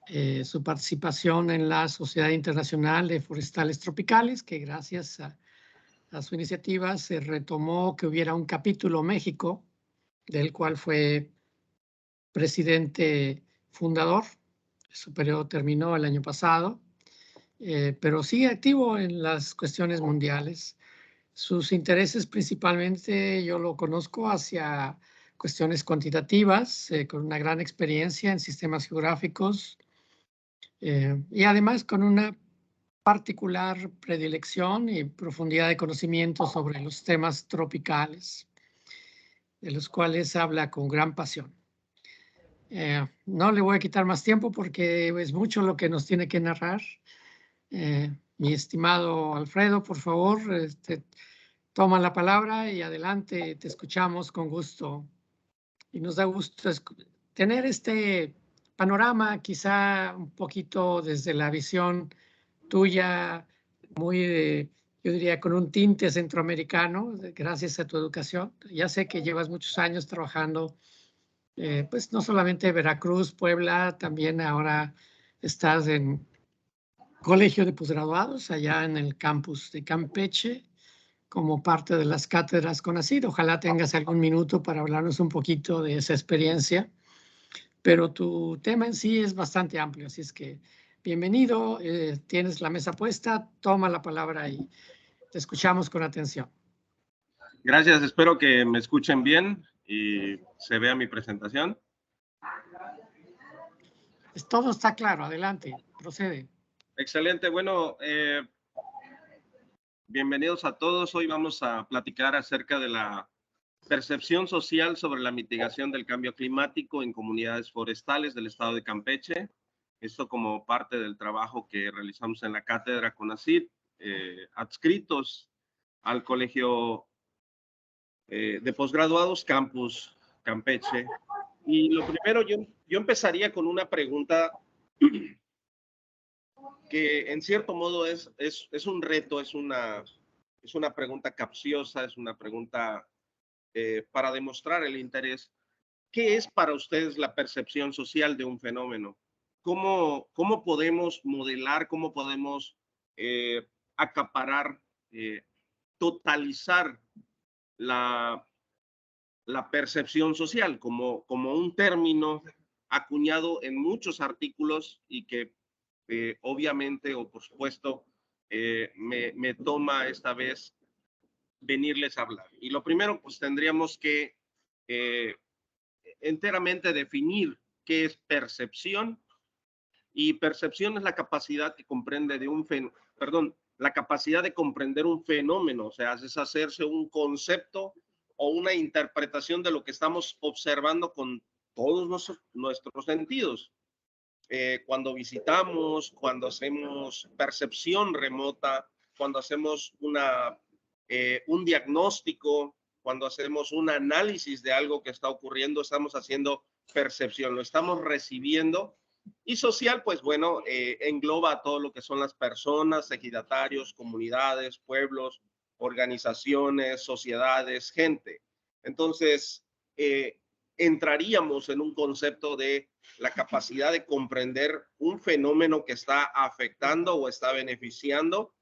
su participación en la Sociedad Internacional de Forestales Tropicales, que gracias a su iniciativa se retomó que hubiera un capítulo México, del cual fue presidente fundador. Su periodo terminó el año pasado, pero sigue activo en las cuestiones mundiales. Sus intereses principalmente yo lo conozco hacia cuestiones cuantitativas, con una gran experiencia en sistemas geográficos, y además con una particular predilección y profundidad de conocimiento sobre los temas tropicales, de los cuales habla con gran pasión. No le voy a quitar más tiempo porque es mucho lo que nos tiene que narrar. Mi estimado Alfredo, por favor, toma la palabra y adelante, te escuchamos con gusto. Y nos da gusto tener este panorama, quizá un poquito desde la visión tuya, muy, yo diría, con un tinte centroamericano, gracias a tu educación. Ya sé que llevas muchos años trabajando, pues no solamente Veracruz, Puebla, también ahora estás en Colegio de Posgraduados, allá en el campus de Campeche, como parte de las cátedras CONACYT. Ojalá tengas algún minuto para hablarnos un poquito de esa experiencia, pero tu tema en sí es bastante amplio, así es que bienvenido, tienes la mesa puesta, toma la palabra y te escuchamos con atención. Gracias, espero que me escuchen bien y se vea mi presentación. Todo está claro, adelante, procede. Excelente, bueno, bienvenidos a todos. Hoy vamos a platicar acerca de la percepción social sobre la mitigación del cambio climático en comunidades forestales del estado de Campeche. Esto como parte del trabajo que realizamos en la cátedra CONACYT, adscritos al Colegio de Posgraduados Campus Campeche. Y lo primero, yo empezaría con una pregunta que en cierto modo es un reto, es una pregunta capciosa, es una pregunta para demostrar el interés. ¿Qué es para ustedes la percepción social de un fenómeno? ¿Cómo podemos modelar, cómo podemos acaparar, totalizar la percepción social como un término acuñado en muchos artículos y que obviamente o por supuesto me toma esta vez venirles a hablar? Y lo primero, pues tendríamos que enteramente definir qué es percepción. Y percepción es la capacidad que comprende de un la capacidad de comprender un fenómeno, o sea, es hacerse un concepto o una interpretación de lo que estamos observando con todos nuestros sentidos. Cuando visitamos, cuando hacemos percepción remota, cuando hacemos un diagnóstico, cuando hacemos un análisis de algo que está ocurriendo, estamos haciendo percepción, lo estamos recibiendo. Y social, pues bueno, engloba todo lo que son las personas, ejidatarios, comunidades, pueblos, organizaciones, sociedades, gente. Entonces, entraríamos en un concepto de la capacidad de comprender un fenómeno que está afectando o está beneficiando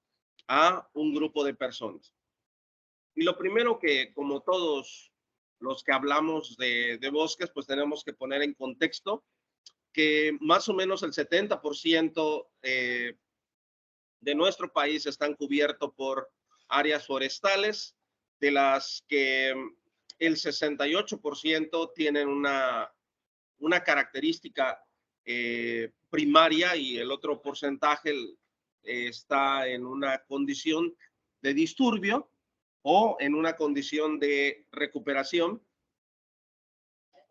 a un grupo de personas. Y lo primero que, como todos los que hablamos de bosques, pues tenemos que poner en contexto que más o menos el 70% de nuestro país están cubiertos por áreas forestales, de las que el 68% tienen una característica primaria y el otro porcentaje está en una condición de disturbio o en una condición de recuperación,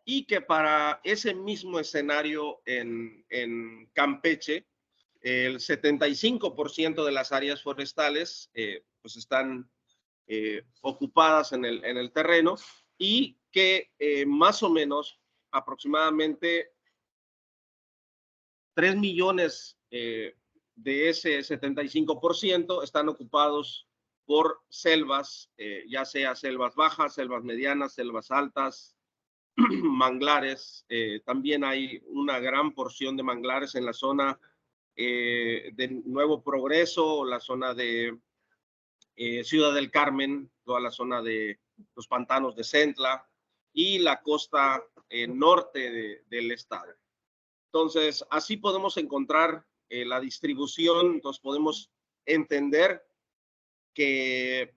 y que para ese mismo escenario en Campeche, el 75% de las áreas forestales pues están ocupadas en el terreno, y que más o menos aproximadamente 3 millones de ese 75% están ocupados por selvas, ya sea selvas bajas, selvas medianas, selvas altas, manglares. También hay una gran porción de manglares en la zona de Nuevo Progreso, la zona de Ciudad del Carmen, toda la zona de los pantanos de Centla y la costa norte del estado. Entonces, así podemos encontrar la distribución, entonces podemos entender que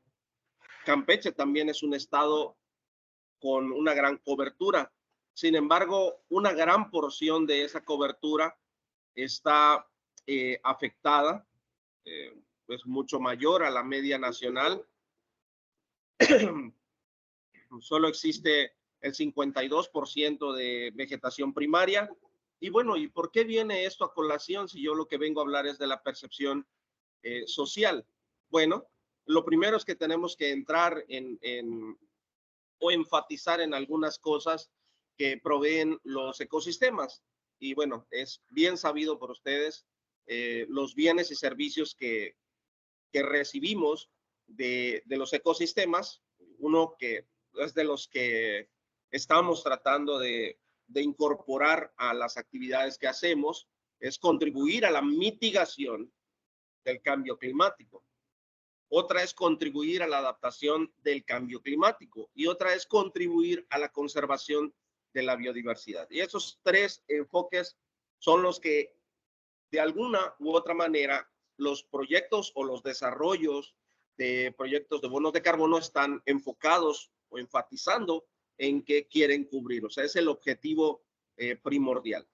Campeche también es un estado con una gran cobertura. Sin embargo, una gran porción de esa cobertura está afectada, pues mucho mayor a la media nacional. Solo existe el 52% de vegetación primaria. Y bueno, ¿y por qué viene esto a colación si yo lo que vengo a hablar es de la percepción social? Bueno, lo primero es que tenemos que entrar o enfatizar en algunas cosas que proveen los ecosistemas. Y bueno, es bien sabido por ustedes los bienes y servicios que recibimos de los ecosistemas. Uno que es de los que estamos tratando de incorporar a las actividades que hacemos es contribuir a la mitigación del cambio climático. Otra es contribuir a la adaptación del cambio climático y otra es contribuir a la conservación de la biodiversidad. Y esos tres enfoques son los que de alguna u otra manera los proyectos o los desarrollos de proyectos de bonos de carbono están enfocados o enfatizando en qué quieren cubrir. O sea, es el objetivo primordial.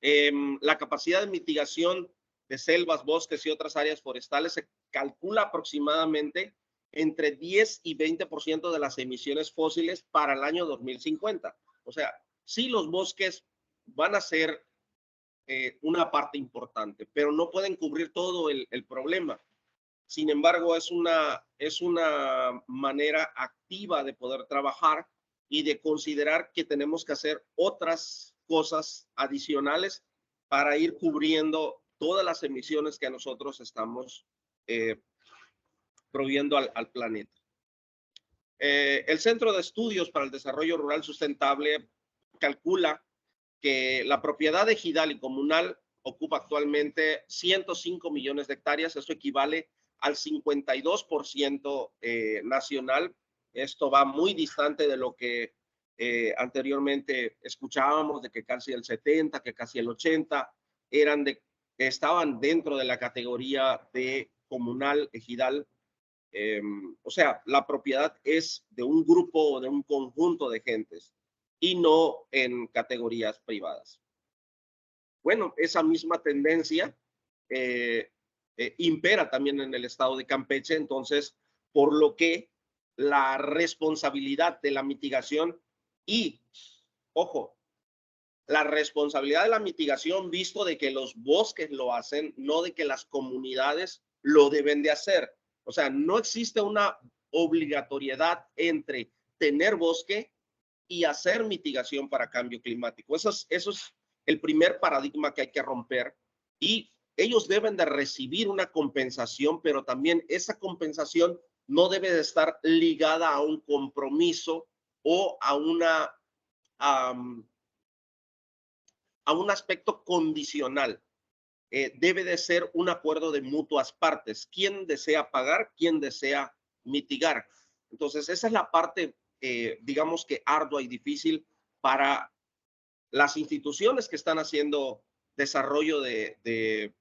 La capacidad de mitigación de selvas, bosques y otras áreas forestales se calcula aproximadamente entre 10 y 20% de las emisiones fósiles para el año 2050. O sea, sí los bosques van a ser una parte importante, pero no pueden cubrir todo el problema. Sin embargo, es una manera activa de poder trabajar y de considerar que tenemos que hacer otras cosas adicionales para ir cubriendo todas las emisiones que nosotros estamos proveyendo al planeta. El Centro de Estudios para el Desarrollo Rural Sustentable calcula que la propiedad ejidal y comunal ocupa actualmente 105 millones de hectáreas. Eso equivale al 52% nacional. Esto va muy distante de lo que anteriormente escuchábamos, de que casi el 70, que casi el 80 estaban dentro de la categoría de comunal, ejidal. O sea, la propiedad es de un grupo o de un conjunto de gentes y no en categorías privadas. Bueno, esa misma tendencia impera también en el estado de Campeche, entonces, por lo que la responsabilidad de la mitigación y, ojo, la responsabilidad de la mitigación visto de que los bosques lo hacen, no de que las comunidades lo deben de hacer. O sea, no existe una obligatoriedad entre tener bosque y hacer mitigación para cambio climático. Eso es el primer paradigma que hay que romper y ellos deben de recibir una compensación, pero también esa compensación no debe de estar ligada a un compromiso o a un aspecto condicional. Debe de ser un acuerdo de mutuas partes. ¿Quién desea pagar? ¿Quién desea mitigar? Entonces, esa es la parte, digamos que ardua y difícil para las instituciones que están haciendo desarrollo de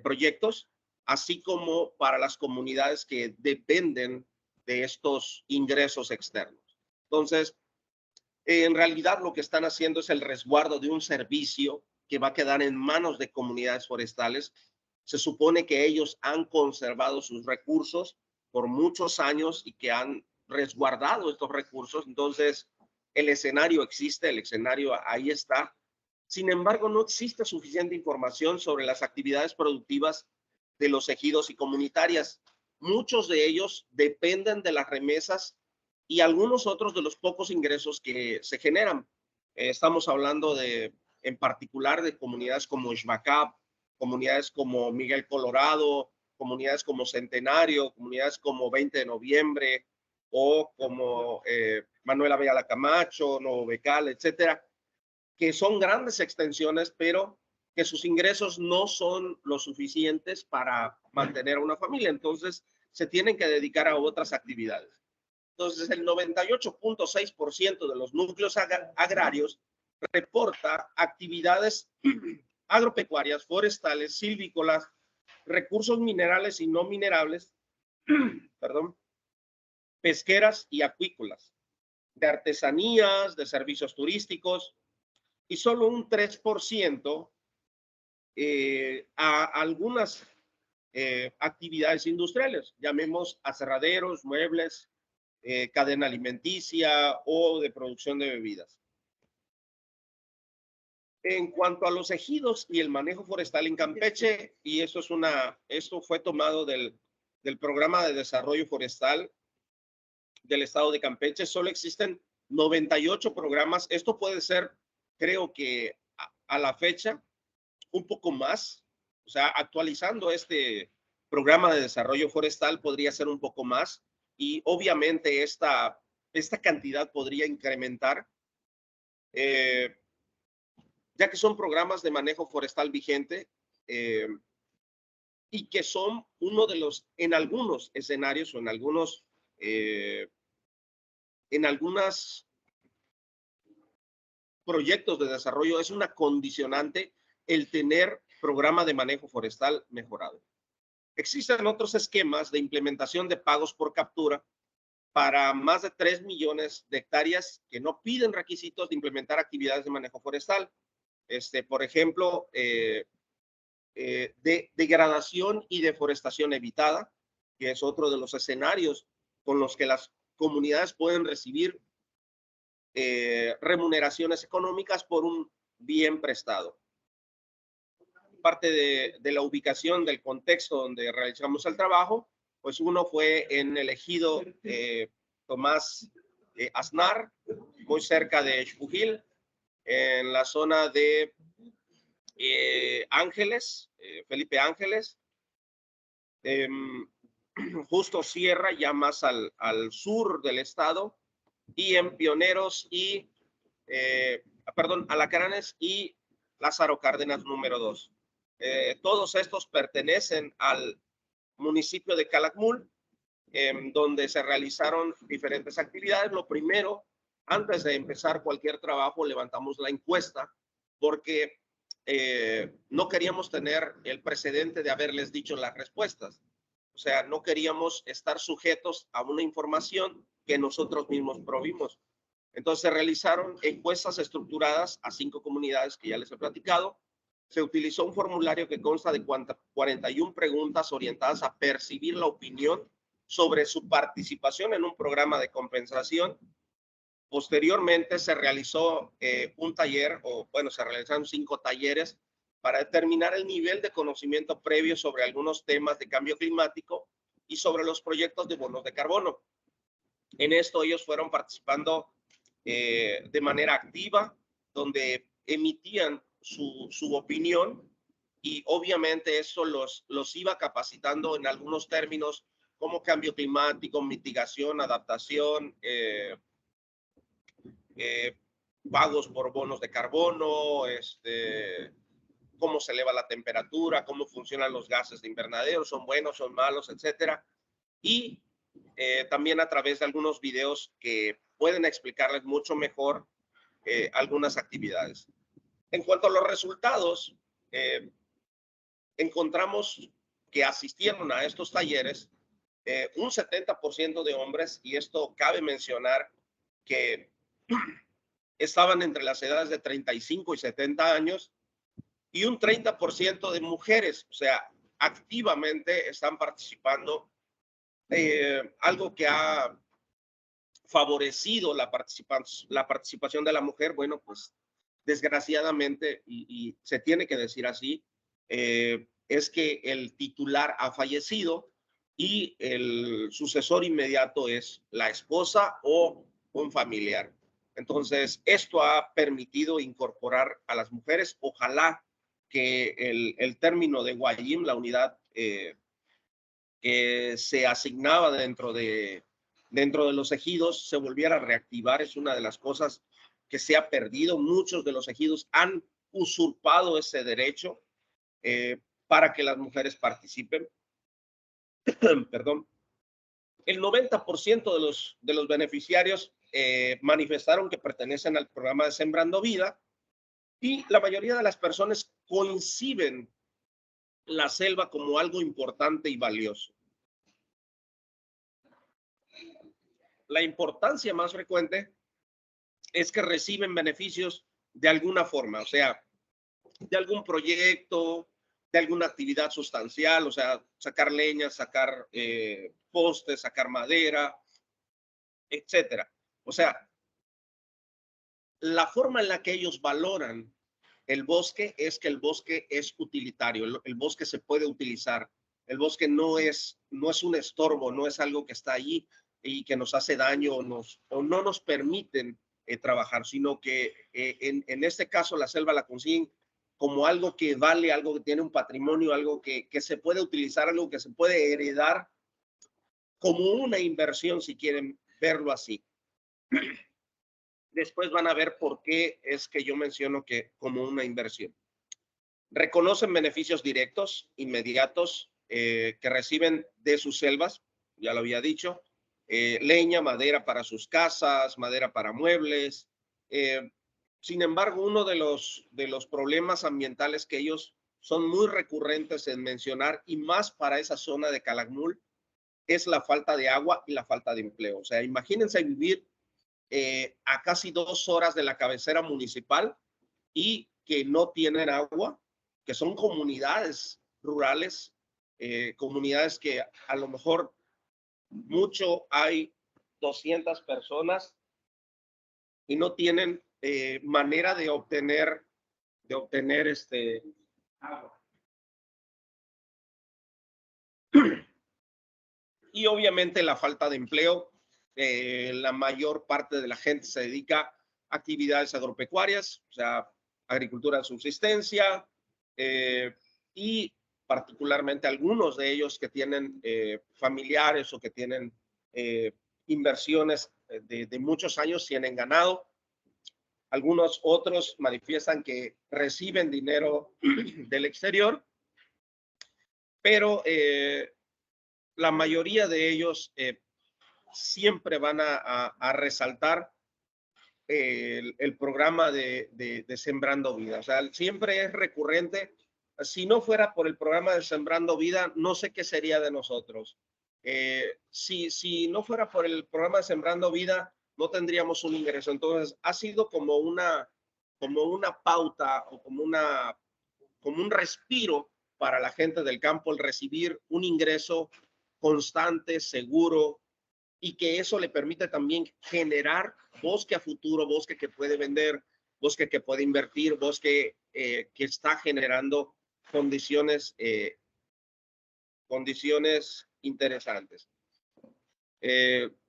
proyectos, así como para las comunidades que dependen de estos ingresos externos. Entonces, en realidad lo que están haciendo es el resguardo de un servicio que va a quedar en manos de comunidades forestales. Se supone que ellos han conservado sus recursos por muchos años y que han resguardado estos recursos. Entonces, el escenario existe, el escenario ahí está. Sin embargo, no existe suficiente información sobre las actividades productivas de los ejidos y comunitarias. Muchos de ellos dependen de las remesas y algunos otros de los pocos ingresos que se generan. Estamos hablando en particular de comunidades como Xbacab, comunidades como Miguel Colorado, comunidades como Centenario, comunidades como 20 de noviembre o como Manuela Ayala Camacho, Nuevo Becal, etcétera, que son grandes extensiones, pero que sus ingresos no son lo suficientes para mantener a una familia. Entonces, se tienen que dedicar a otras actividades. Entonces, el 98.6% de los núcleos agrarios reporta actividades agropecuarias, forestales, silvícolas, recursos minerales y no minerables, perdón, pesqueras y acuícolas, de artesanías, de servicios turísticos, y solo un 3% a algunas actividades industriales, llamemos aserraderos, muebles, cadena alimenticia o de producción de bebidas. En cuanto a los ejidos y el manejo forestal en Campeche, y esto fue tomado del Programa de Desarrollo Forestal del Estado de Campeche, solo existen 98 programas. Esto puede ser, creo que a la fecha, un poco más. O sea, actualizando este Programa de Desarrollo Forestal podría ser un poco más, y obviamente esta cantidad podría incrementar, ya que son programas de manejo forestal vigente y que son uno de los, en algunos escenarios o en algunos proyectos de desarrollo es una condicionante el tener programa de manejo forestal mejorado. Existen otros esquemas de implementación de pagos por captura para más de 3 millones de hectáreas que no piden requisitos de implementar actividades de manejo forestal. Por ejemplo, de degradación y deforestación evitada, que es otro de los escenarios con los que las comunidades pueden recibir remuneraciones económicas por un bien prestado. Parte de la ubicación del contexto donde realizamos el trabajo, pues uno fue en el ejido Tomás Aznar, muy cerca de Xpujil, en la zona de Ángeles, Felipe Ángeles, justo Sierra, ya más al sur del estado, y en Pioneros y, Alacranes y Lázaro Cárdenas número 2. Todos estos pertenecen al municipio de Calakmul, donde se realizaron diferentes actividades. Lo primero, antes de empezar cualquier trabajo, levantamos la encuesta, porque no queríamos tener el precedente de haberles dicho las respuestas. O sea, no queríamos estar sujetos a una información que nosotros mismos provimos. Entonces se realizaron encuestas estructuradas a 5 comunidades que ya les he platicado. Se utilizó un formulario que consta de 41 preguntas orientadas a percibir la opinión sobre su participación en un programa de compensación. Posteriormente se realizó un taller, se realizaron 5 talleres para determinar el nivel de conocimiento previo sobre algunos temas de cambio climático y sobre los proyectos de bonos de carbono. En esto ellos fueron participando de manera activa, donde emitían su opinión, y obviamente eso los iba capacitando en algunos términos como cambio climático, mitigación, adaptación, pagos por bonos de carbono, cómo se eleva la temperatura, cómo funcionan los gases de invernadero, son buenos, son malos, etcétera. Y también a través de algunos videos que pueden explicarles mucho mejor algunas actividades. En cuanto a los resultados, encontramos que asistieron a estos talleres un 70% de hombres, y esto cabe mencionar que estaban entre las edades de 35 y 70 años, y un 30% de mujeres, o sea, activamente están participando. Algo que ha favorecido la participación de la mujer, bueno, pues desgraciadamente, y se tiene que decir así, es que el titular ha fallecido y el sucesor inmediato es la esposa o un familiar. Entonces, esto ha permitido incorporar a las mujeres. Ojalá que el término de Guayim, la unidad que se asignaba dentro de dentro de los ejidos se volviera a reactivar. Es una de las cosas que se ha perdido. Muchos de los ejidos han usurpado ese derecho para que las mujeres participen. Perdón. El 90% de los beneficiarios manifestaron que pertenecen al programa de Sembrando Vida, y la mayoría de las personas coinciden la selva como algo importante y valioso. La importancia más frecuente es que reciben beneficios de alguna forma, o sea, de algún proyecto, de alguna actividad sustancial, o sea, sacar leña, sacar postes, sacar madera, etcétera. O sea, la forma en la que ellos valoran el bosque es que el bosque es utilitario, el bosque se puede utilizar, el bosque no es un estorbo, no es algo que está allí y que nos hace daño o no nos permiten trabajar, sino que en este caso la selva la consiguen como algo que vale, algo que tiene un patrimonio, algo que se puede utilizar, algo que se puede heredar como una inversión, si quieren verlo así. Después van a ver por qué es que yo menciono que como una inversión. Reconocen beneficios directos, inmediatos, que reciben de sus selvas, ya lo había dicho, leña, madera para sus casas, madera para muebles. Sin embargo, uno de los problemas ambientales que ellos son muy recurrentes en mencionar, y más para esa zona de Calakmul, es la falta de agua y la falta de empleo. O sea, imagínense vivir a casi 2 horas de la cabecera municipal y que no tienen agua, que son comunidades rurales, comunidades que a lo mejor mucho hay 200 personas y no tienen manera de obtener agua. Y obviamente la falta de empleo. La mayor parte de la gente se dedica a actividades agropecuarias, o sea, agricultura de subsistencia, y particularmente algunos de ellos que tienen familiares o que tienen inversiones de muchos años, tienen ganado. Algunos otros manifiestan que reciben dinero del exterior, pero la mayoría de ellos siempre van a resaltar el programa de Sembrando Vida. O sea, siempre es recurrente. Si no fuera por el programa de Sembrando Vida, no sé qué sería de nosotros. Si no fuera por el programa de Sembrando Vida, no tendríamos un ingreso. Entonces, ha sido como una pauta o como un respiro para la gente del campo el recibir un ingreso constante, seguro, y que eso le permite también generar bosque a futuro, bosque que puede vender, bosque que puede invertir, bosque que está generando condiciones interesantes.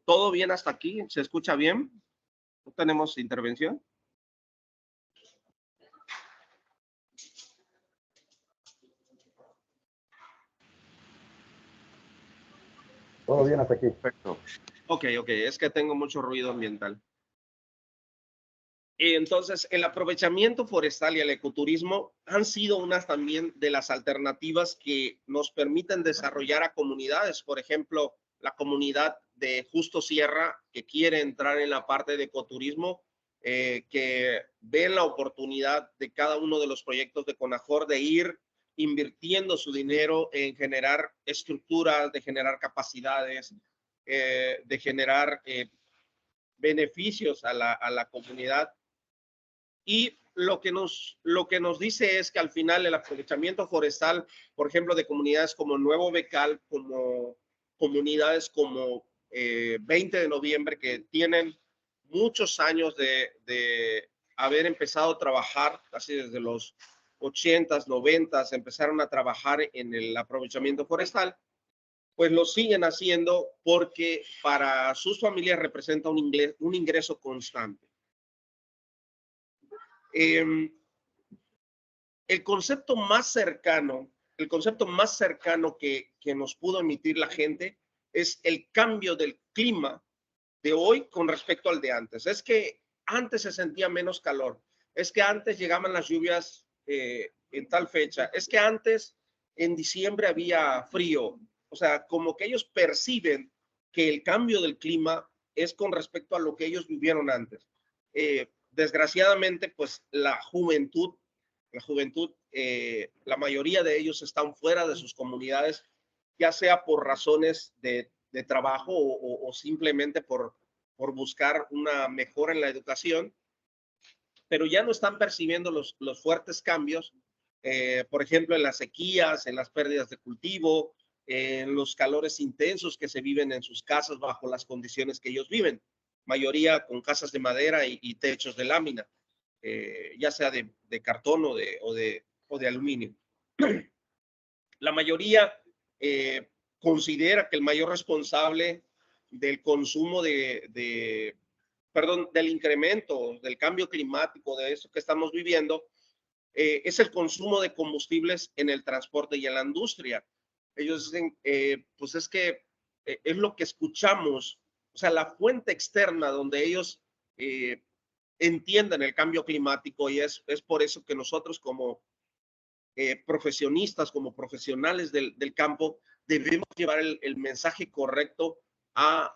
¿Todo bien hasta aquí? ¿Se escucha bien? ¿No tenemos intervención? Todo bien hasta aquí. Perfecto. Ok, es que tengo mucho ruido ambiental. Entonces, el aprovechamiento forestal y el ecoturismo han sido unas también de las alternativas que nos permiten desarrollar a comunidades. Por ejemplo, la comunidad de Justo Sierra, que quiere entrar en la parte de ecoturismo, que ven la oportunidad de cada uno de los proyectos de CONAJOR de ir invirtiendo su dinero en generar estructuras, de generar capacidades, de generar beneficios a la comunidad. Y lo que nos dice es que al final el aprovechamiento forestal, por ejemplo, de comunidades como Nuevo Becal, como comunidades como 20 de noviembre, que tienen muchos años de haber empezado a trabajar, casi desde los 80s, 90s, empezaron a trabajar en el aprovechamiento forestal, pues lo siguen haciendo porque para sus familias representa un ingreso constante. El concepto más cercano que nos pudo emitir la gente es el cambio del clima de hoy con respecto al de antes. Es que antes se sentía menos calor, es que antes llegaban las lluvias en tal fecha, es que antes en diciembre había frío. O sea, como que ellos perciben que el cambio del clima es con respecto a lo que ellos vivieron antes. Desgraciadamente, pues la mayoría de ellos están fuera de sus comunidades, ya sea por razones de trabajo o simplemente por buscar una mejora en la educación, pero ya no están percibiendo los fuertes cambios, por ejemplo, en las sequías, en las pérdidas de cultivo, en los calores intensos que se viven en sus casas bajo las condiciones que ellos viven, mayoría con casas de madera y techos de lámina, ya sea de cartón o de aluminio. La mayoría considera que el mayor responsable del consumo del incremento, del cambio climático, de eso que estamos viviendo, es el consumo de combustibles en el transporte y en la industria. Ellos dicen, pues es que es lo que escuchamos, o sea, la fuente externa donde ellos entienden el cambio climático, y es por eso que nosotros como profesionistas, como profesionales del campo, debemos llevar el mensaje correcto a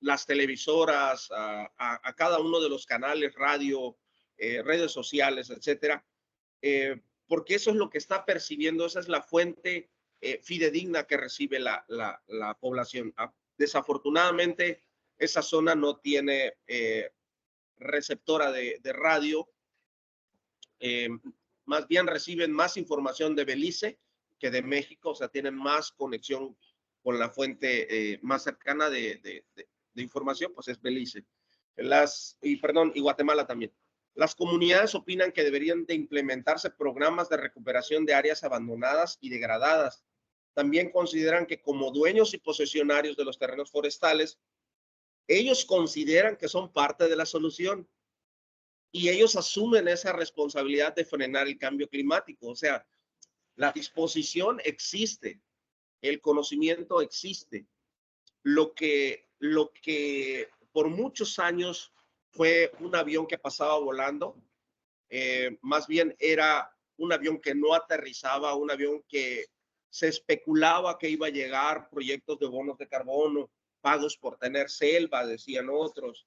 las televisoras, a cada uno de los canales, radio, redes sociales, etcétera, porque eso es lo que está percibiendo, esa es la fuente fidedigna que recibe la población. Desafortunadamente, esa zona no tiene receptora de radio, más bien reciben más información de Belice que de México, o sea, tienen más conexión con la fuente más cercana de información, pues es Belice. Y Guatemala también. Las comunidades opinan que deberían de implementarse programas de recuperación de áreas abandonadas y degradadas. También consideran que como dueños y posesionarios de los terrenos forestales, ellos consideran que son parte de la solución y ellos asumen esa responsabilidad de frenar el cambio climático. O sea, la disposición existe, el conocimiento existe. Lo que por muchos años fue un avión que pasaba volando, más bien era un avión que no aterrizaba, un avión que se especulaba que iba a llegar, proyectos de bonos de carbono, pagos por tener selva, decían otros.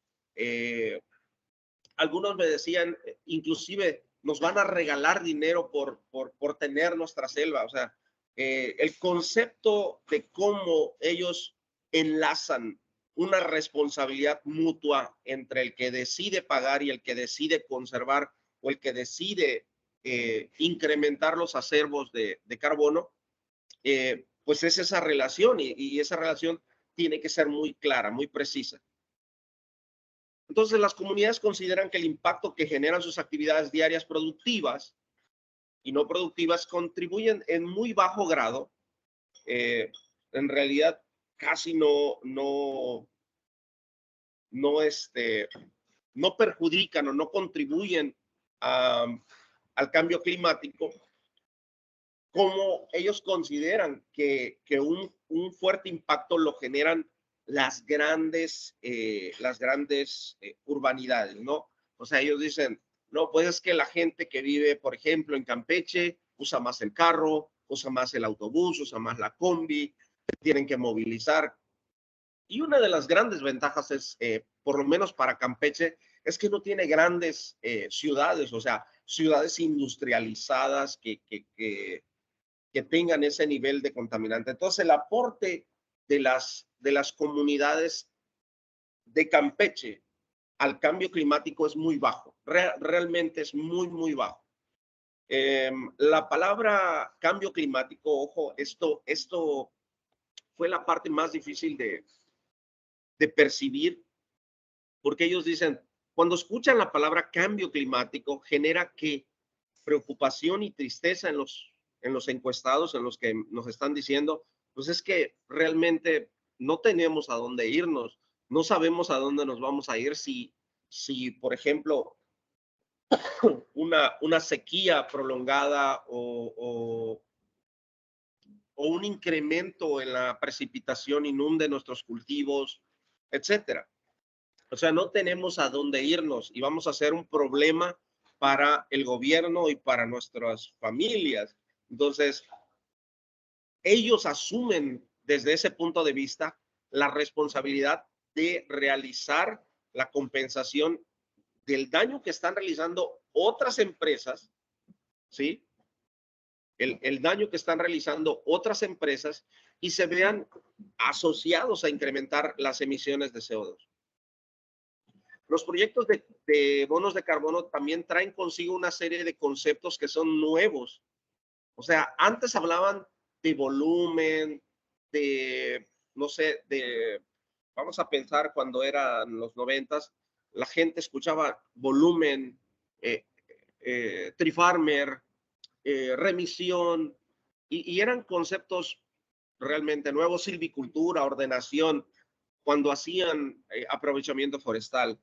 Algunos me decían, inclusive, nos van a regalar dinero por tener nuestra selva. O sea, el concepto de cómo ellos enlazan una responsabilidad mutua entre el que decide pagar y el que decide conservar o el que decide incrementar los acervos de carbono, pues es esa relación y esa relación tiene que ser muy clara, muy precisa. Entonces, las comunidades consideran que el impacto que generan sus actividades diarias productivas y no productivas contribuyen en muy bajo grado, en realidad casi no perjudican o no contribuyen al cambio climático, como ellos consideran que un fuerte impacto lo generan las grandes urbanidades, ¿no? O sea, ellos dicen, no, pues es que la gente que vive, por ejemplo, en Campeche, usa más el carro, usa más el autobús, usa más la combi, tienen que movilizar. Y una de las grandes ventajas es, por lo menos para Campeche, es que no tiene grandes ciudades, o sea, ciudades industrializadas que tengan ese nivel de contaminante. Entonces, el aporte de las comunidades de Campeche al cambio climático es muy bajo. Realmente es muy, muy bajo. La palabra cambio climático, ojo, esto fue la parte más difícil de percibir, porque ellos dicen, cuando escuchan la palabra cambio climático, genera que preocupación y tristeza en los encuestados, en los que nos están diciendo, pues es que realmente no tenemos a dónde irnos, no sabemos a dónde nos vamos a ir si por ejemplo, una sequía prolongada o un incremento en la precipitación inunde nuestros cultivos, etcétera. O sea, no tenemos a dónde irnos y vamos a ser un problema para el gobierno y para nuestras familias. Entonces, ellos asumen desde ese punto de vista la responsabilidad de realizar la compensación del daño que están realizando otras empresas, ¿sí? El daño que están realizando otras empresas y se vean asociados a incrementar las emisiones de CO2. Los proyectos de bonos de carbono también traen consigo una serie de conceptos que son nuevos. O sea, antes hablaban de volumen, de, no sé, vamos a pensar cuando eran los 90s, la gente escuchaba volumen, trifarmer, remisión, y eran conceptos realmente nuevos, silvicultura, ordenación, cuando hacían aprovechamiento forestal.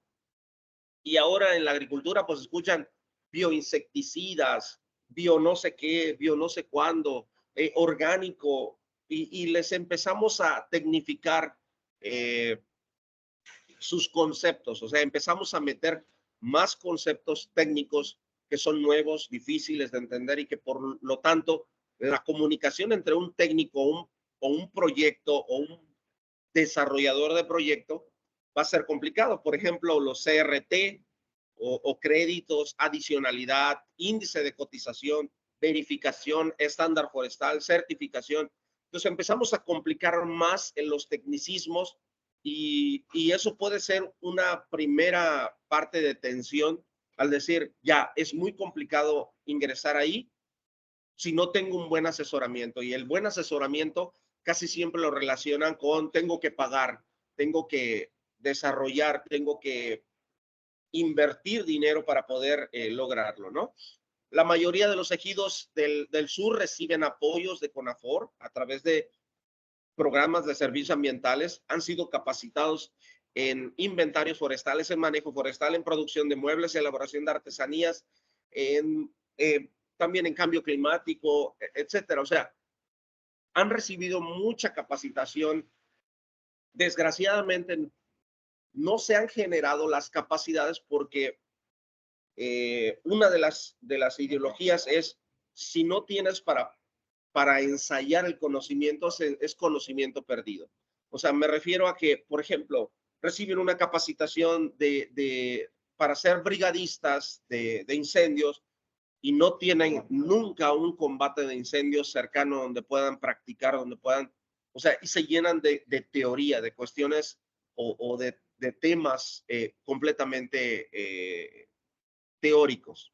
Y ahora en la agricultura, pues escuchan bioinsecticidas, bio no sé qué, bio no sé cuándo, orgánico, y les empezamos a tecnificar sus conceptos. O sea, empezamos a meter más conceptos técnicos que son nuevos, difíciles de entender y que por lo tanto la comunicación entre un técnico o un proyecto o un desarrollador de proyecto va a ser complicado. Por ejemplo, los CRT o créditos, adicionalidad, índice de cotización, verificación, estándar forestal, certificación. Entonces empezamos a complicar más en los tecnicismos y eso puede ser una primera parte de tensión al decir, ya, es muy complicado ingresar ahí si no tengo un buen asesoramiento. Y el buen asesoramiento casi siempre lo relacionan con tengo que pagar, tengo que desarrollar, tengo que invertir dinero para poder lograrlo, ¿no? La mayoría de los ejidos del sur reciben apoyos de CONAFOR a través de programas de servicios ambientales, han sido capacitados en inventarios forestales, en manejo forestal, en producción de muebles, elaboración de artesanías, también en cambio climático, etcétera. O sea, han recibido mucha capacitación. Desgraciadamente, no se han generado las capacidades porque una de las ideologías es, si no tienes para ensayar el conocimiento, es conocimiento perdido. O sea, me refiero a que, por ejemplo, reciben una capacitación para ser brigadistas de incendios y no tienen nunca un combate de incendios cercano donde puedan practicar, donde puedan, o sea, y se llenan de teoría, de cuestiones o de temas completamente teóricos.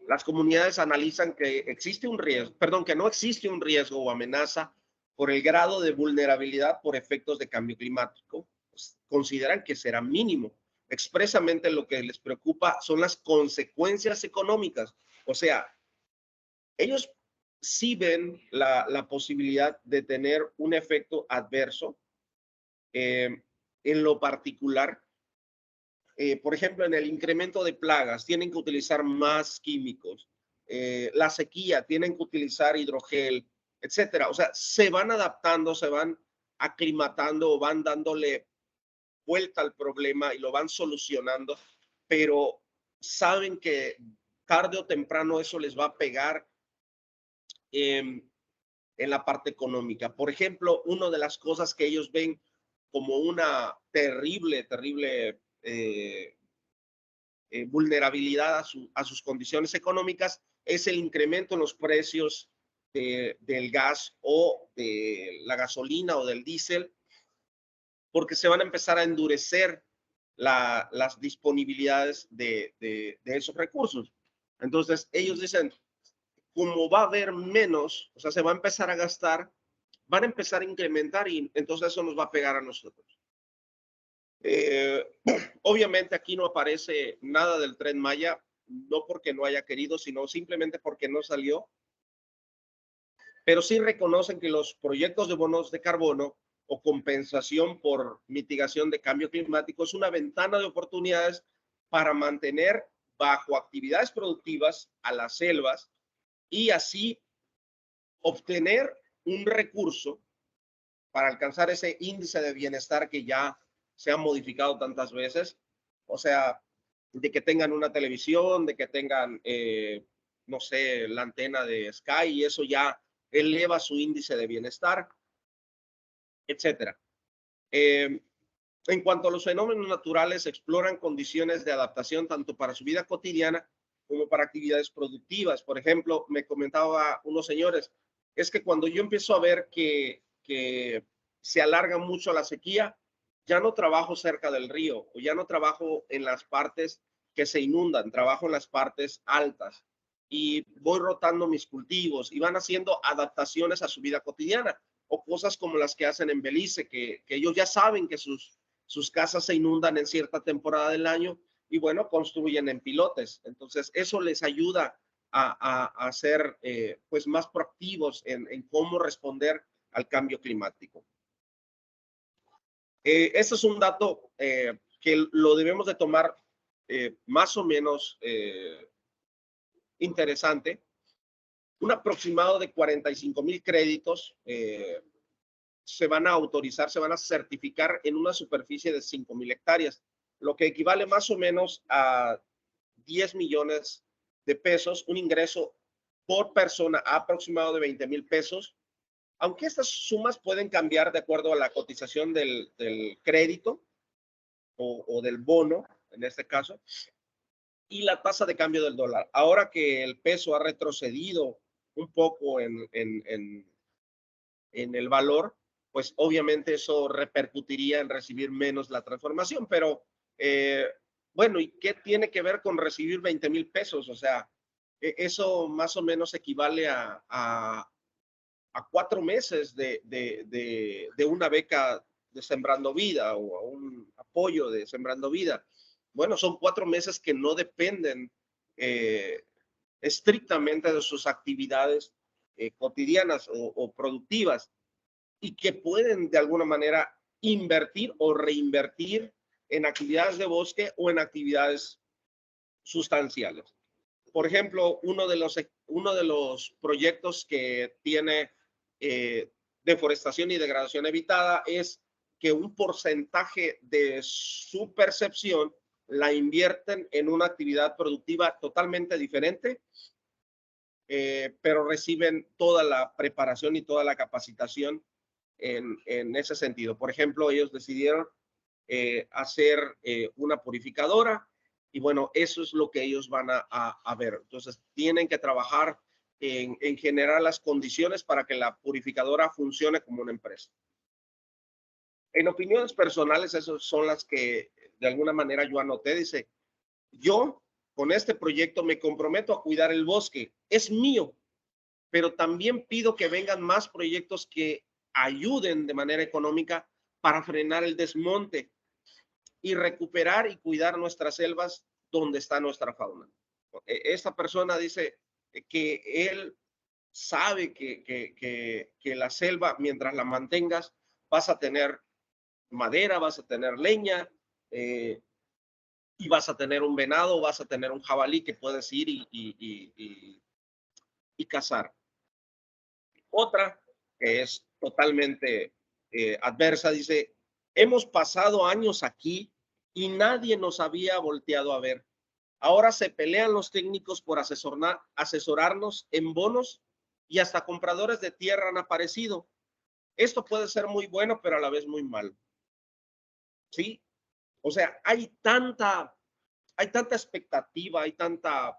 Las comunidades analizan que existe un riesgo, perdón, que no existe un riesgo o amenaza por el grado de vulnerabilidad por efectos de cambio climático. Pues, consideran que será mínimo. Expresamente lo que les preocupa son las consecuencias económicas. O sea, ellos sí ven la posibilidad de tener un efecto adverso en lo particular. Por ejemplo, en el incremento de plagas, tienen que utilizar más químicos. La sequía, tienen que utilizar hidrogel, etcétera. O sea, se van adaptando, se van aclimatando o van dándole vuelta al problema y lo van solucionando, pero saben que tarde o temprano eso les va a pegar en la parte económica. Por ejemplo, una de las cosas que ellos ven como una terrible vulnerabilidad a sus condiciones económicas es el incremento en los precios del gas o de la gasolina o del diésel, porque se van a empezar a endurecer las disponibilidades de esos recursos. Entonces, ellos dicen, como va a haber menos, o sea, se va a empezar a gastar, van a empezar a incrementar y entonces eso nos va a pegar a nosotros. Obviamente aquí no aparece nada del Tren Maya, no porque no haya querido, sino simplemente porque no salió. Pero sí reconocen que los proyectos de bonos de carbono o compensación por mitigación de cambio climático es una ventana de oportunidades para mantener bajo actividades productivas a las selvas y así obtener un recurso para alcanzar ese índice de bienestar que ya se ha modificado tantas veces. O sea, de que tengan una televisión, de que tengan, no sé, la antena de Sky, y eso ya eleva su índice de bienestar, etcétera. En cuanto a los fenómenos naturales, exploran condiciones de adaptación tanto para su vida cotidiana como para actividades productivas. Por ejemplo, me comentaba unos señores, es que cuando yo empiezo a ver que se alarga mucho la sequía, ya no trabajo cerca del río o ya no trabajo en las partes que se inundan, trabajo en las partes altas y voy rotando mis cultivos y van haciendo adaptaciones a su vida cotidiana, o cosas como las que hacen en Belice, que ellos ya saben que sus casas se inundan en cierta temporada del año y bueno, construyen en pilotes. Entonces, eso les ayuda a ser pues más proactivos en cómo responder al cambio climático. Este es un dato que lo debemos de tomar más o menos interesante. Un aproximado de 45,000 créditos se van a autorizar, se van a certificar en una superficie de 5,000 hectáreas, lo que equivale más o menos a 10 millones de pesos, un ingreso por persona aproximado de 20,000 pesos, aunque estas sumas pueden cambiar de acuerdo a la cotización del crédito o del bono, en este caso, y la tasa de cambio del dólar. Ahora que el peso ha retrocedido un poco en el valor, pues obviamente eso repercutiría en recibir menos la transformación, pero bueno, ¿y qué tiene que ver con recibir 20,000 pesos? O sea, eso más o menos equivale a 4 meses de una beca de Sembrando Vida o a un apoyo de Sembrando Vida. Bueno, son 4 meses que no dependen estrictamente de sus actividades cotidianas o productivas, y que pueden de alguna manera invertir o reinvertir en actividades de bosque o en actividades sustanciales. Por ejemplo, uno de los proyectos que tiene deforestación y degradación evitada es que un porcentaje de su percepción la invierten en una actividad productiva totalmente diferente, pero reciben toda la preparación y toda la capacitación en ese sentido. Por ejemplo, ellos decidieron hacer una purificadora y bueno, eso es lo que ellos van a ver. Entonces, tienen que trabajar en generar las condiciones para que la purificadora funcione como una empresa. En opiniones personales, esas son las que de alguna manera yo anoté. Dice, yo con este proyecto me comprometo a cuidar el bosque. Es mío, pero también pido que vengan más proyectos que ayuden de manera económica para frenar el desmonte y recuperar y cuidar nuestras selvas donde está nuestra fauna. Esta persona dice que él sabe que la selva, mientras la mantengas, vas a tener madera, vas a tener leña, y vas a tener un venado, vas a tener un jabalí que puedes ir y cazar. Otra que es totalmente adversa, dice, hemos pasado años aquí y nadie nos había volteado a ver. Ahora se pelean los técnicos por asesorarnos en bonos y hasta compradores de tierra han aparecido. Esto puede ser muy bueno, pero a la vez muy malo. ¿Sí? O sea, hay tanta expectativa, hay tanta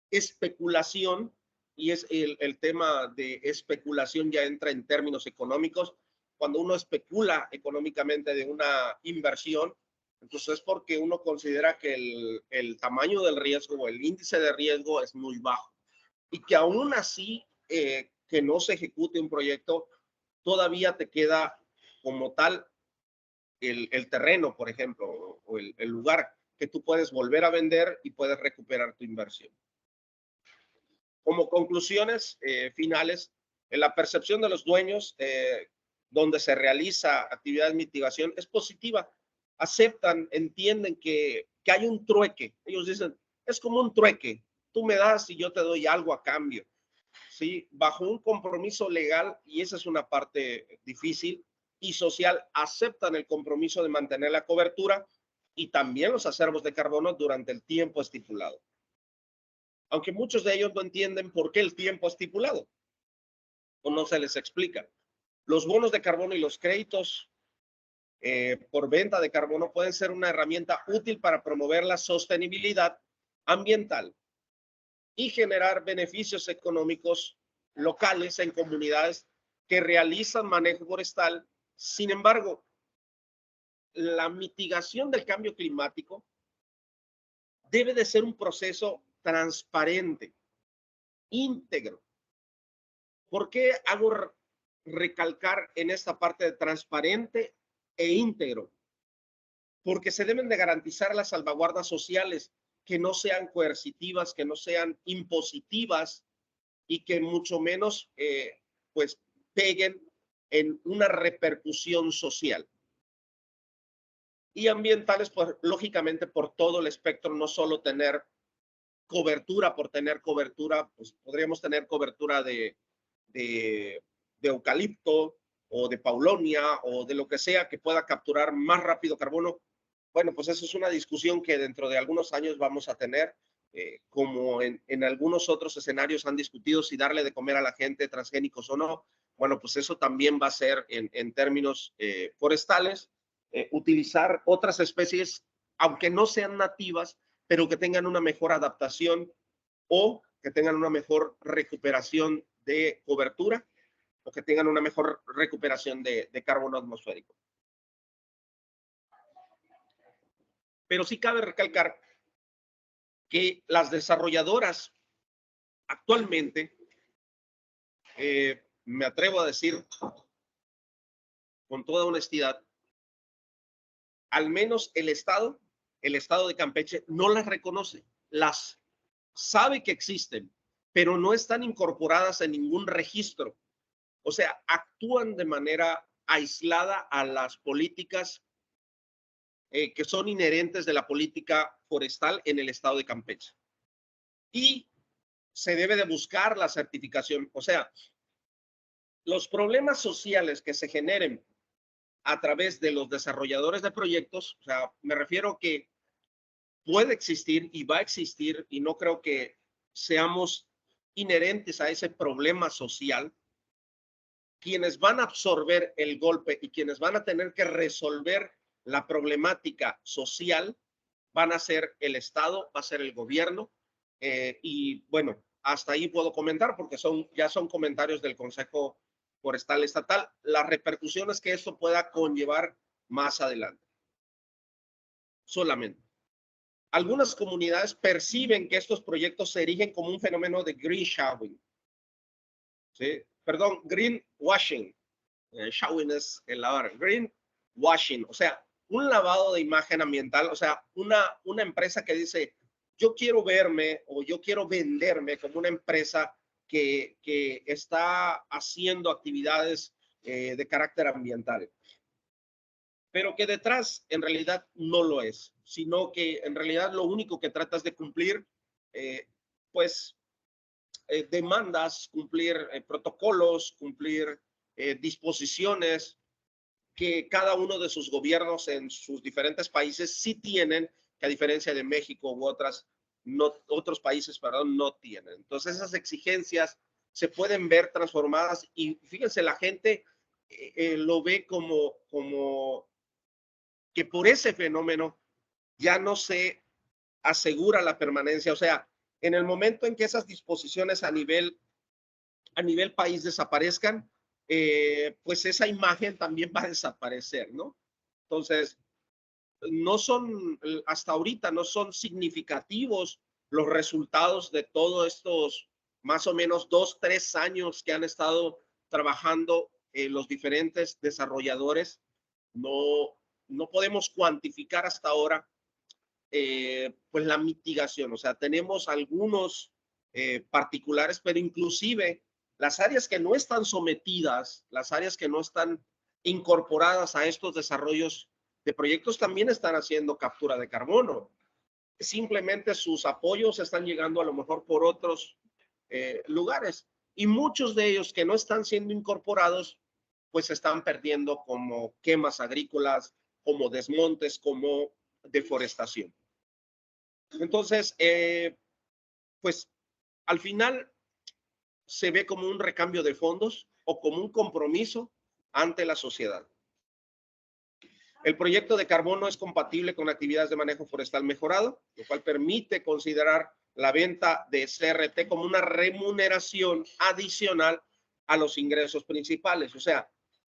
especulación, y es el tema de especulación ya entra en términos económicos. Cuando uno especula económicamente de una inversión, entonces es porque uno considera que el tamaño del riesgo o el índice de riesgo es muy bajo y que aún así que no se ejecute un proyecto, todavía te queda como tal el terreno, por ejemplo, o el lugar que tú puedes volver a vender y puedes recuperar tu inversión. Como conclusiones finales, en la percepción de los dueños, donde se realiza actividad de mitigación, es positiva. Aceptan, entienden que hay un trueque. Ellos dicen, es como un trueque. Tú me das y yo te doy algo a cambio. ¿Sí? Bajo un compromiso legal, y esa es una parte difícil, y social aceptan el compromiso de mantener la cobertura y también los acervos de carbono durante el tiempo estipulado. Aunque muchos de ellos no entienden por qué el tiempo estipulado o no se les explica. Los bonos de carbono y los créditos por venta de carbono pueden ser una herramienta útil para promover la sostenibilidad ambiental y generar beneficios económicos locales en comunidades que realizan manejo forestal. Sin embargo, la mitigación del cambio climático debe de ser un proceso transparente, íntegro. ¿Por qué hago recalcar en esta parte de transparente e íntegro? Porque se deben de garantizar las salvaguardas sociales que no sean coercitivas, que no sean impositivas y que mucho menos pues peguen en una repercusión social. Y ambientales, pues lógicamente por todo el espectro, no solo tener cobertura por tener cobertura, pues podríamos tener cobertura de eucalipto o de paulonia o de lo que sea que pueda capturar más rápido carbono. Bueno, pues eso es una discusión que dentro de algunos años vamos a tener, como en algunos otros escenarios han discutido si darle de comer a la gente transgénicos o no. Bueno, pues eso también va a ser en términos forestales, utilizar otras especies, aunque no sean nativas, pero que tengan una mejor adaptación o que tengan una mejor recuperación de cobertura o que tengan una mejor recuperación de carbono atmosférico. Pero sí cabe recalcar que las desarrolladoras actualmente, me atrevo a decir con toda honestidad, al menos el Estado de Campeche no las reconoce, las sabe que existen, pero no están incorporadas en ningún registro. O sea, actúan de manera aislada a las políticas que son inherentes de la política forestal en el estado de Campeche. Y se debe de buscar la certificación. O sea, los problemas sociales que se generen a través de los desarrolladores de proyectos, o sea, me refiero que puede existir y va a existir, y no creo que seamos inherentes a ese problema social. Quienes van a absorber el golpe y quienes van a tener que resolver la problemática social van a ser el Estado, va a ser el gobierno, y bueno, hasta ahí puedo comentar porque ya son comentarios del Consejo Forestal Estatal, las repercusiones que esto pueda conllevar más adelante. Solamente. Algunas comunidades perciben que estos proyectos se erigen como un fenómeno de greenwashing. ¿Sí? Perdón, greenwashing. Showing es el lavar. Greenwashing, o sea, un lavado de imagen ambiental, o sea, una empresa que dice, yo quiero verme o yo quiero venderme como una empresa que está haciendo actividades de carácter ambiental, pero que detrás en realidad no lo es, sino que en realidad lo único que trata es de cumplir, pues, demandas, cumplir protocolos, cumplir disposiciones que cada uno de sus gobiernos en sus diferentes países sí tienen, que a diferencia de México u otros países, perdón, no tienen. Entonces esas exigencias se pueden ver transformadas y fíjense, la gente lo ve como que por ese fenómeno ya no se asegura la permanencia. O sea, en el momento en que esas disposiciones a nivel país desaparezcan, pues esa imagen también va a desaparecer, ¿no? Entonces, hasta ahorita no son significativos los resultados de todos estos más o menos 2-3 años que han estado trabajando los diferentes desarrolladores. No podemos cuantificar hasta ahora pues la mitigación. O sea, tenemos algunos particulares, pero inclusive las áreas que no están sometidas, las áreas que no están incorporadas a estos desarrollos de proyectos también están haciendo captura de carbono. Simplemente sus apoyos están llegando a lo mejor por otros lugares. Y muchos de ellos que no están siendo incorporados, pues se están perdiendo como quemas agrícolas, como desmontes, como deforestación. Entonces, pues al final se ve como un recambio de fondos o como un compromiso ante la sociedad. El proyecto de carbono es compatible con actividades de manejo forestal mejorado, lo cual permite considerar la venta de CRT como una remuneración adicional a los ingresos principales. O sea,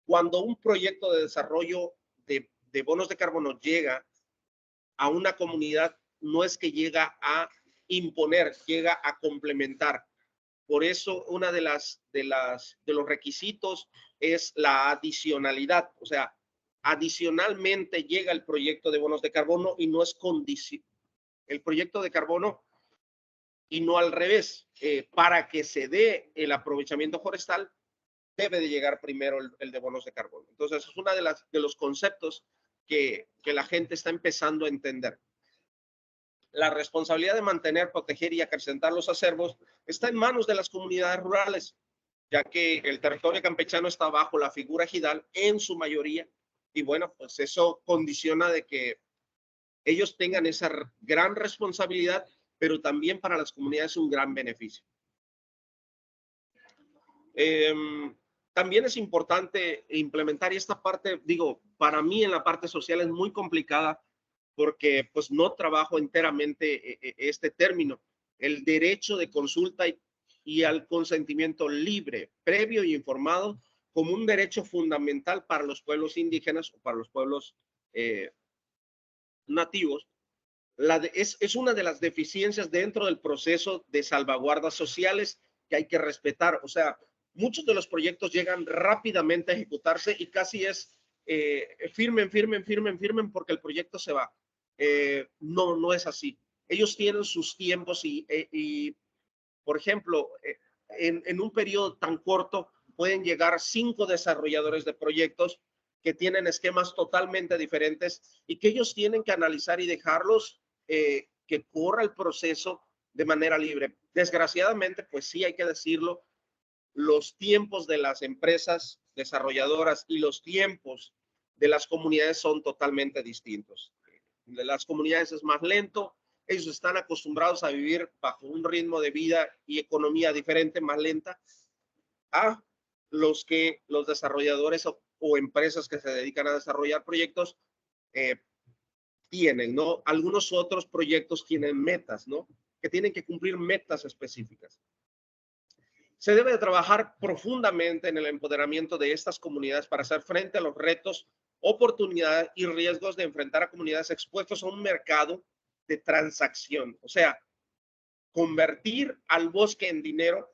cuando un proyecto de desarrollo de bonos de carbono llega a una comunidad, no es que llega a imponer, llega a complementar. Por eso, una de los requisitos es la adicionalidad. O sea, adicionalmente llega el proyecto de bonos de carbono y no es condición. El proyecto de carbono y no al revés. Para que se dé el aprovechamiento forestal, debe de llegar primero el de bonos de carbono. Entonces, es uno de los conceptos que la gente está empezando a entender. La responsabilidad de mantener, proteger y acrecentar los acervos está en manos de las comunidades rurales, ya que el territorio campechano está bajo la figura ejidal en su mayoría. Y bueno, pues eso condiciona de que ellos tengan esa gran responsabilidad, pero también para las comunidades un gran beneficio. También es importante implementar, y esta parte, digo, para mí en la parte social es muy complicada porque pues no trabajo enteramente este término, el derecho de consulta y al consentimiento libre, previo y informado como un derecho fundamental para los pueblos indígenas o para los pueblos nativos. Es una de las deficiencias dentro del proceso de salvaguardas sociales que hay que respetar. O sea, muchos de los proyectos llegan rápidamente a ejecutarse y casi es firmen porque el proyecto se va. No, no es así. Ellos tienen sus tiempos y por ejemplo, en un periodo tan corto pueden llegar 5 desarrolladores de proyectos que tienen esquemas totalmente diferentes y que ellos tienen que analizar y dejarlos que corra el proceso de manera libre. Desgraciadamente, pues sí, hay que decirlo, los tiempos de las empresas desarrolladoras y los tiempos de las comunidades son totalmente distintos. De las comunidades es más lento, ellos están acostumbrados a vivir bajo un ritmo de vida y economía diferente, más lenta, a los desarrolladores o empresas que se dedican a desarrollar proyectos tienen, ¿no? Algunos otros proyectos tienen metas, ¿no? Que tienen que cumplir metas específicas. Se debe de trabajar profundamente en el empoderamiento de estas comunidades para hacer frente a los retos, oportunidades y riesgos de enfrentar a comunidades expuestas a un mercado de transacción. O sea, convertir al bosque en dinero,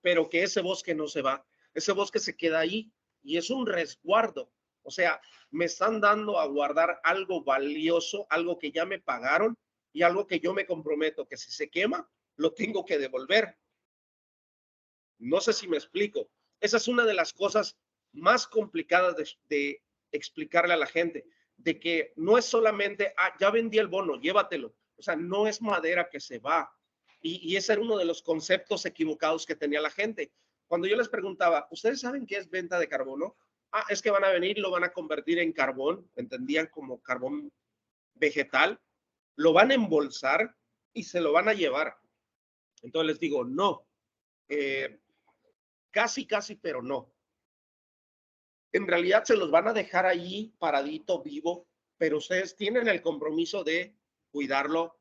pero que ese bosque no se va. Ese bosque se queda ahí y es un resguardo. O sea, me están dando a guardar algo valioso, algo que ya me pagaron y algo que yo me comprometo que si se quema, lo tengo que devolver. No sé si me explico. Esa es una de las cosas más complicadas de explicarle a la gente, de que no es solamente, ya vendí el bono, llévatelo. O sea, no es madera que se va. Y ese era uno de los conceptos equivocados que tenía la gente. Cuando yo les preguntaba, ¿ustedes saben qué es venta de carbono? Es que van a venir y lo van a convertir en carbón, entendían como carbón vegetal, lo van a embolsar y se lo van a llevar. Entonces les digo, no, casi, pero no. En realidad se los van a dejar ahí paradito, vivo, pero ustedes tienen el compromiso de cuidarlo,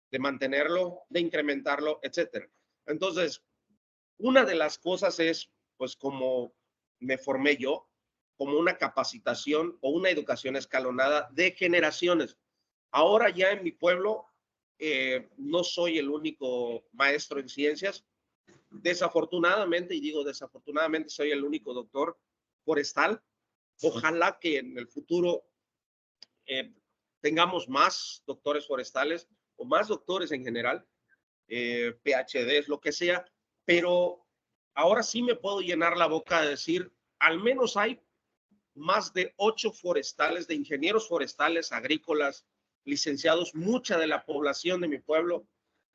de mantenerlo, de incrementarlo, etcétera. Entonces, una de las cosas es, pues, como me formé yo, como una capacitación o una educación escalonada de generaciones. Ahora ya en mi pueblo no soy el único maestro en ciencias. Desafortunadamente, y digo desafortunadamente, soy el único doctor forestal. Ojalá que en el futuro tengamos más doctores forestales o más doctores en general, PhDs, lo que sea, pero ahora sí me puedo llenar la boca de decir, al menos hay más de 8 forestales, de ingenieros forestales, agrícolas, licenciados. Mucha de la población de mi pueblo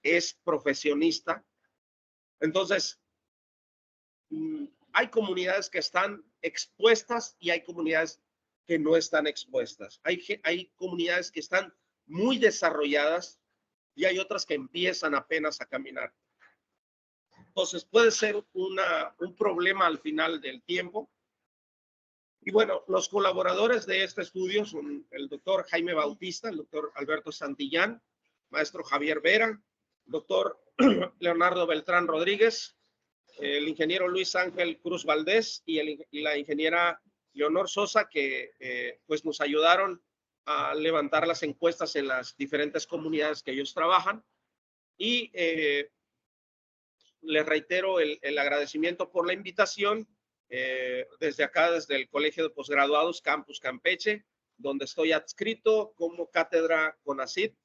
es profesionista. Entonces, hay comunidades que están expuestas y hay comunidades que no están expuestas. Hay comunidades que están muy desarrolladas y hay otras que empiezan apenas a caminar. Entonces puede ser un problema al final del tiempo. Y bueno, los colaboradores de este estudio son el doctor Jaime Bautista, el doctor Alberto Santillán, maestro Javier Vera, doctor Leonardo Beltrán Rodríguez, el ingeniero Luis Ángel Cruz Valdés y la ingeniera Leonor Sosa, que pues nos ayudaron a levantar las encuestas en las diferentes comunidades que ellos trabajan. Y les reitero el agradecimiento por la invitación desde acá, desde el Colegio de Posgraduados Campus Campeche, donde estoy adscrito como cátedra CONACYT.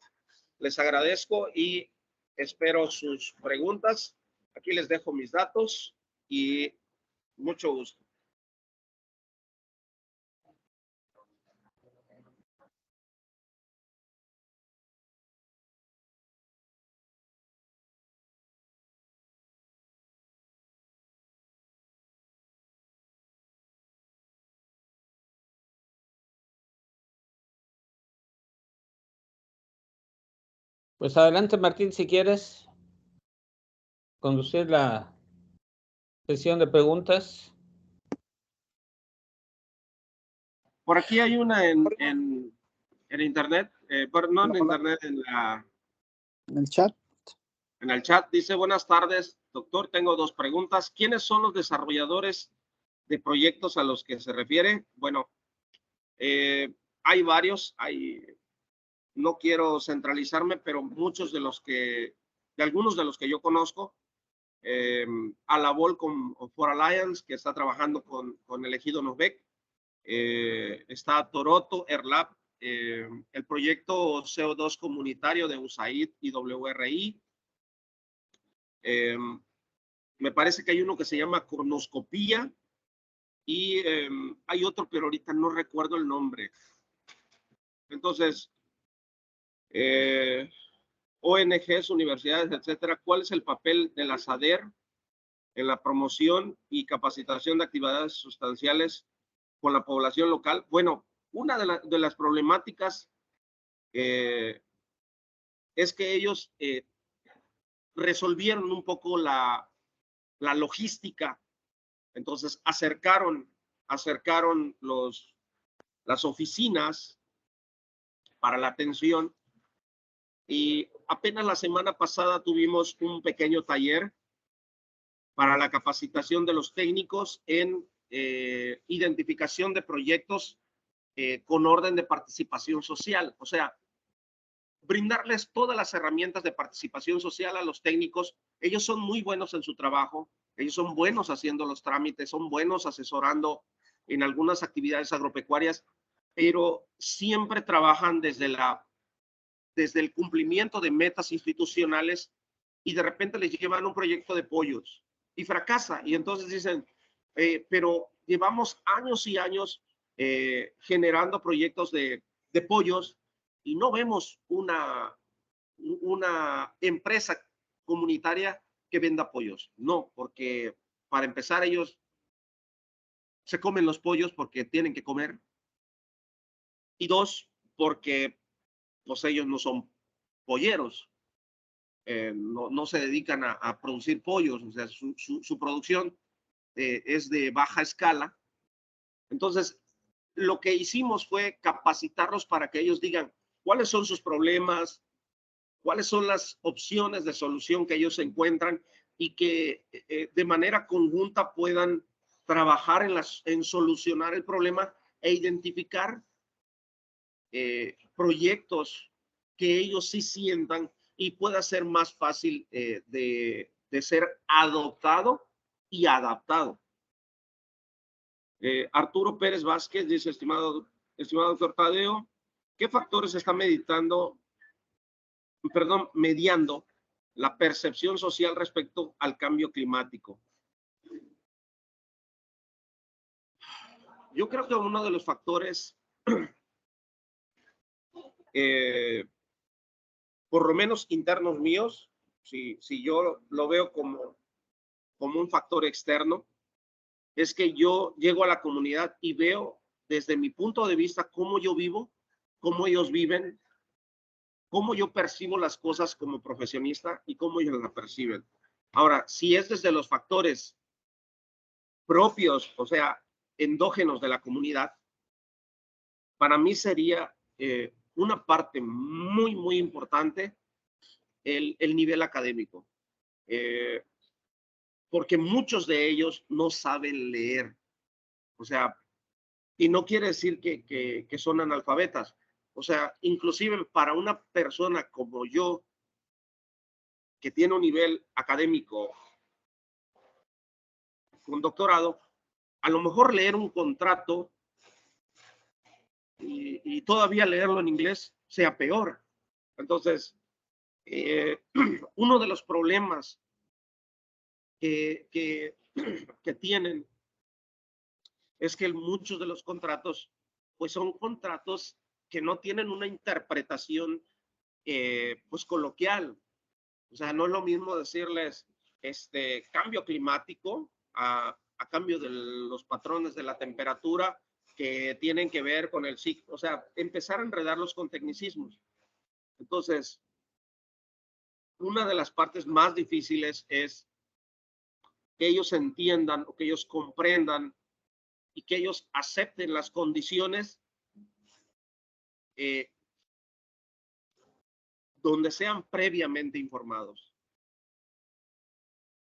Les agradezco y espero sus preguntas. Aquí les dejo mis datos y mucho gusto. Pues adelante, Martín, si quieres conducir la sesión de preguntas. Por aquí hay una en internet, no en internet, en el chat. En el chat dice: buenas tardes, doctor, tengo dos preguntas. ¿Quiénes son los desarrolladores de proyectos a los que se refiere? Bueno, hay varios, no quiero centralizarme, pero muchos de algunos de los que yo conozco, Alabol for Alliance, que está trabajando con el Ejido Novec, está Toroto, Erlab, el proyecto CO2 comunitario de USAID y WRI. Me parece que hay uno que se llama Cronoscopía y hay otro, pero ahorita no recuerdo el nombre. Entonces, ONGs, universidades, etcétera, ¿cuál es el papel de la SADER en la promoción y capacitación de actividades sustanciales con la población local? Bueno, una de las problemáticas es que ellos resolvieron un poco la logística. Entonces acercaron las oficinas para la atención, y apenas la semana pasada tuvimos un pequeño taller para la capacitación de los técnicos en identificación de proyectos con orden de participación social. O sea, brindarles todas las herramientas de participación social a los técnicos. Ellos son muy buenos en su trabajo, ellos son buenos haciendo los trámites, son buenos asesorando en algunas actividades agropecuarias, pero siempre trabajan desde el cumplimiento de metas institucionales, y de repente les llevan un proyecto de pollos y fracasa. Y entonces dicen, pero llevamos años y años generando proyectos de pollos y no vemos una empresa comunitaria que venda pollos. No, porque para empezar ellos se comen los pollos porque tienen que comer. Y dos, porque pues ellos no son polleros. No se dedican a producir pollos, o sea, su producción es de baja escala. Entonces, lo que hicimos fue capacitarlos para que ellos digan cuáles son sus problemas, cuáles son las opciones de solución que ellos encuentran, y que de manera conjunta puedan trabajar en solucionar el problema e identificar proyectos que ellos sí sientan y pueda ser más fácil de ser adoptado y adaptado. Arturo Pérez Vázquez dice: estimado doctor Tadeo, ¿qué factores está mediando la percepción social respecto al cambio climático? Yo creo que uno de los factores, por lo menos internos míos, si yo lo veo como un factor externo, es que yo llego a la comunidad y veo desde mi punto de vista cómo yo vivo, cómo ellos viven, cómo yo percibo las cosas como profesionista y cómo ellos las perciben. Ahora, si es desde los factores propios, o sea, endógenos de la comunidad, para mí sería una parte muy, muy importante el nivel académico. Porque muchos de ellos no saben leer. O sea, y no quiere decir que son analfabetas. O sea, inclusive para una persona como yo, que tiene un nivel académico con doctorado, a lo mejor leer un contrato y todavía leerlo en inglés sea peor. Entonces, uno de los problemas que tienen es que muchos de los contratos, pues son contratos que no tienen una interpretación, pues coloquial. O sea, no es lo mismo decirles cambio climático a cambio de los patrones de la temperatura que tienen que ver con el ciclo. O sea, empezar a enredarlos con tecnicismos. Entonces, una de las partes más difíciles es que ellos entiendan o que ellos comprendan y que ellos acepten las condiciones donde sean previamente informados.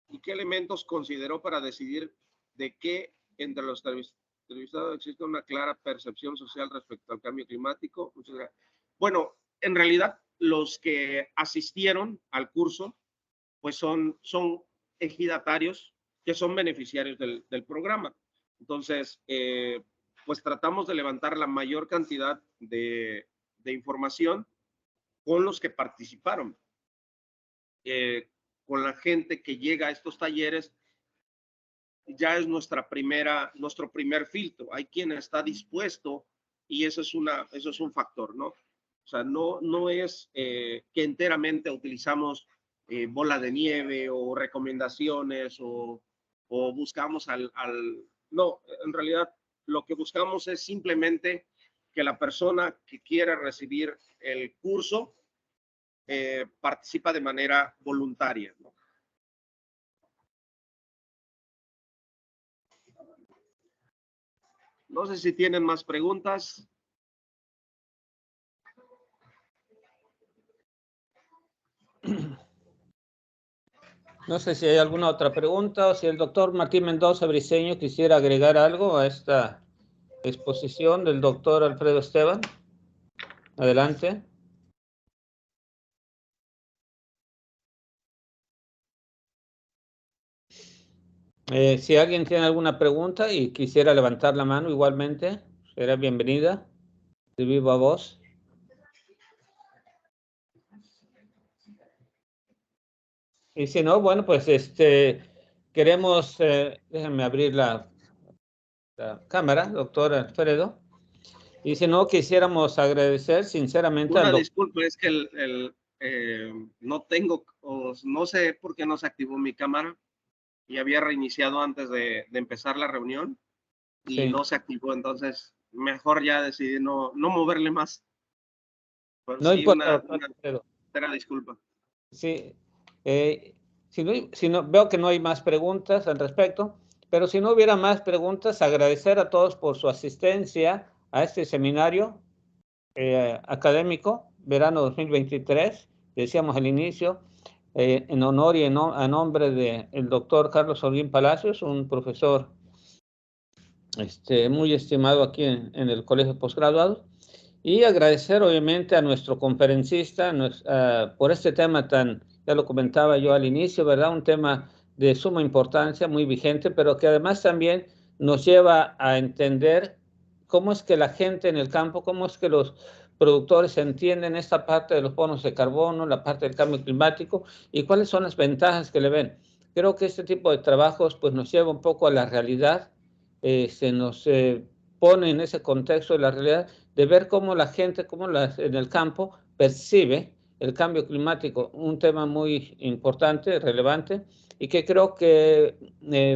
¿Y qué elementos consideró para decidir de qué entre los entrevistados existe una clara percepción social respecto al cambio climático? Muchas gracias. Bueno, en realidad los que asistieron al curso pues son ejidatarios que son beneficiarios del programa. Entonces, pues tratamos de levantar la mayor cantidad de información con los que participaron. Con la gente que llega a estos talleres, ya es nuestro primer filtro. Hay quien está dispuesto y eso es un factor, ¿no? O sea, no es que enteramente utilizamos bola de nieve o recomendaciones o buscamos no, en realidad lo que buscamos es simplemente que la persona que quiera recibir el curso participa de manera voluntaria, ¿no? No sé si tienen más preguntas. No sé si hay alguna otra pregunta o si el doctor Martín Mendoza Briceño quisiera agregar algo a esta exposición del doctor Alfredo Esteban. Adelante. Si alguien tiene alguna pregunta y quisiera levantar la mano igualmente, será bienvenida de viva voz. Y si no, bueno, pues queremos, déjenme abrir la cámara, doctor Alfredo. Y si no, quisiéramos agradecer sinceramente Una disculpa, es que no tengo, no sé por qué no se activó mi cámara y había reiniciado antes de empezar la reunión y sí, no se activó, entonces mejor ya decidí no moverle más. Pero no sí, importa, una disculpa. Sí, si no, veo que no hay más preguntas al respecto, pero si no hubiera más preguntas, agradecer a todos por su asistencia a este seminario académico, verano 2023, decíamos al inicio, en honor y a nombre del doctor Carlos Holguín Palacios, un profesor muy estimado aquí en el Colegio de Postgraduados, y agradecer obviamente a nuestro conferencista por este tema ya lo comentaba yo al inicio, ¿verdad? Un tema de suma importancia, muy vigente, pero que además también nos lleva a entender cómo es que la gente en el campo, cómo es que los productores entienden esta parte de los bonos de carbono, la parte del cambio climático y cuáles son las ventajas que le ven. Creo que este tipo de trabajos pues nos lleva un poco a la realidad, se nos pone en ese contexto de la realidad de ver cómo la gente, en el campo percibe el cambio climático, un tema muy importante, relevante, y que creo que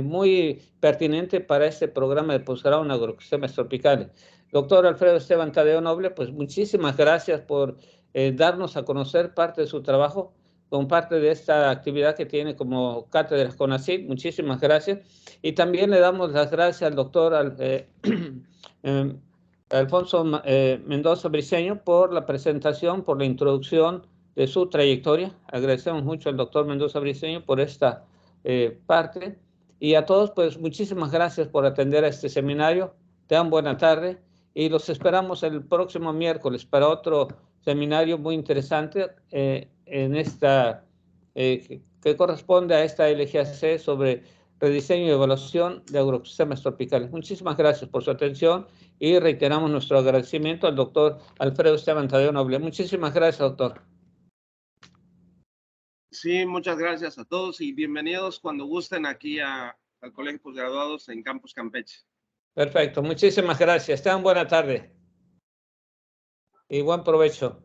muy pertinente para este programa de posgrado en agroecosistemas tropicales. Doctor Alfredo Esteban Tadeo Noble, pues muchísimas gracias por darnos a conocer parte de su trabajo, con parte de esta actividad que tiene como cátedras CONACYT. Muchísimas gracias. Y también le damos las gracias al doctor Alfonso Mendoza Briceño por la presentación, por la introducción de su trayectoria. Agradecemos mucho al doctor Mendoza Briceño por esta parte. Y a todos, pues muchísimas gracias por atender a este seminario. Tengan buena tarde y los esperamos el próximo miércoles para otro seminario muy interesante en esta, que corresponde a esta LGAC sobre rediseño y evaluación de agroecosistemas tropicales. Muchísimas gracias por su atención y reiteramos nuestro agradecimiento al doctor Alfredo Esteban Tadeo Noble. Muchísimas gracias, doctor. Sí, muchas gracias a todos y bienvenidos cuando gusten aquí al Colegio de Posgraduados en Campus Campeche. Perfecto, muchísimas gracias. Tengan buena tarde y buen provecho.